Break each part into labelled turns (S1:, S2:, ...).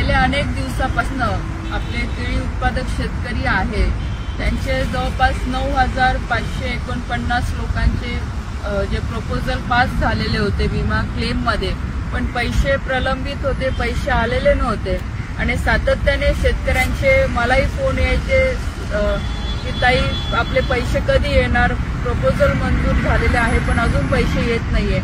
S1: गेल्या अनेक दिवसापासून आपले केळी उत्पादक शेतकरी आहे त्यांचे जवळपास 9,549 लोकांचे जे प्रपोजल पास झालेले होते विमा क्लेम मध्ये, पण पैसे प्रलंबित होते, पैसे आलेले नव्हते। आणि सातत्याने शेतकऱ्यांचे मलाही फोन यायचे की ताई आपले पैसे कधी येणार, प्रपोजल मंजूर झालेले आहे पण अजून पैसे येत नाहीये।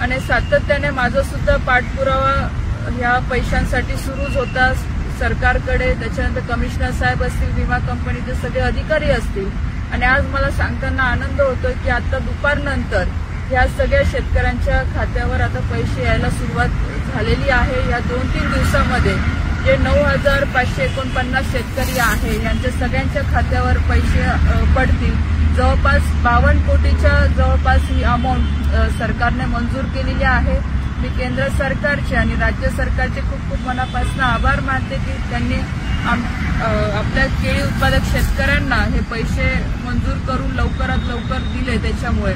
S1: आणि सातत्याने माझा सुद्धा पाठपुरावा ह्या पैशांसाठी सुरूच होता सरकारकडे, त्याच्यानंतर कमिशनर साहेब असतील, विमा कंपनीचे सगळे अधिकारी असतील। आणि आज मला सांगताना आनंद होतोय की आता दुपारनंतर ह्या सगळ्या शेतकऱ्यांच्या खात्यावर आता पैसे यायला सुरुवात झालेली आहे। या 2-3 दिवसामध्ये जे 9,549 शेतकरी आहे यांच्या सगळ्यांच्या खात्यावर पैसे पडतील। जवळपास 52 कोटीच्या जवळपास ही अमाउंट सरकारने मंजूर केलेली आहे। मी केंद्र सरकारचे आणि राज्य सरकारचे खूप खूप मनापासून आभार मानते की त्यांनी आपल्या केळी उत्पादक शेतकऱ्यांना हे पैसे मंजूर करून लवकरात लवकर दिले। त्याच्यामुळे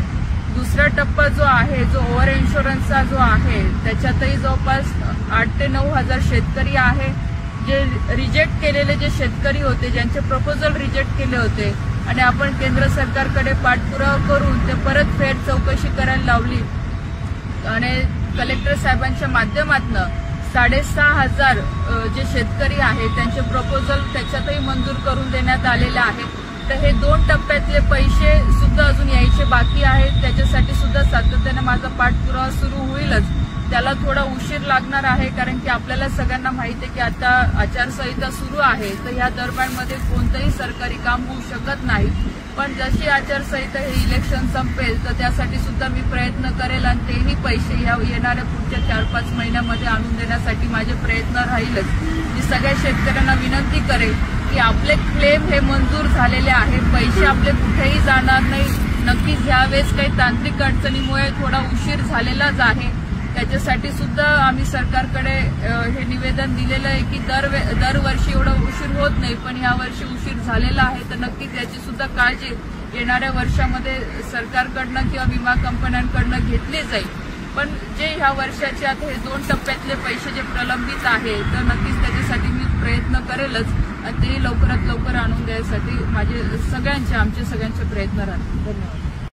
S1: दुसरा टप्पा जो आहे, जो ओव्हर इन्शुरन्सचा जो आहे, त्याच्यातही जवळपास 8 ते 9 हजार शेतकरी आहे जे रिजेक्ट केलेले जे शेतकरी होते, ज्यांचे प्रपोजल रिजेक्ट केले होते आणि आपण केंद्र सरकारकडे पाठपुरावा करून ते परत फेर चौकशी करायला लावली आणि कलेक्टर साहेबांच्या माध्यमातून 6,500 जे शेतकरी आहेत त्यांचे प्रपोजल त्याच्यातही मंजूर करून देण्यात आलेले आहेत। तर हे 2 टप्प्यातले पैसे सुद्धा अजून यायचे बाकी आहेत, त्याच्यासाठी सुद्धा सातत्याने माझा पाठपुरावा सुरू होईलच। त्याला थोडा उशीर लागणार आहे कारण की आपल्याला सगळ्यांना माहिती आहे की आता आचारसंहिता सुरू आहे, तर या दरम्यानमध्ये कोणतंही सरकारी काम होऊ शकत नाही। पण जशी आचारसंहिता हे इलेक्शन संपेल तर त्यासाठी सुद्धा मी प्रयत्न करेल आणि तेही पैसे या येणाऱ्या पुढच्या 4-5 महिन्यामध्ये आणून देण्यासाठी माझे प्रयत्न राहीलच। मी सगळ्या शेतकऱ्यांना विनंती करेल की आपले क्लेम हे मंजूर झालेले आहे, पैसे आपले कुठेही जाणार नाही। नक्कीच यावेळेस काही तांत्रिक अडचणीमुळे थोडा उशीर झालेलाच आहे, त्याच्यासाठी सुद्धा आम्ही सरकारकडे हे निवेदन दिलेलं आहे की दरवर्षी एवढा उशीर होत नाही, पण यावर्षी उशीर झालेला आहे। तर नक्कीच याची सुद्धा काळजी येणाऱ्या वर्षामध्ये सरकारकडनं किंवा विमा कंपन्यांकडनं घेतली जाईल। पण जे ह्या वर्षाचे आता हे 2 टप्प्यातले पैसे जे प्रलंबित आहे तर नक्कीच त्याच्यासाठी मी प्रयत्न करेलच आणि तेही लवकरात लवकर आणून द्यायसाठी आमचे सगळ्यांचे प्रयत्न राहतील। धन्यवाद।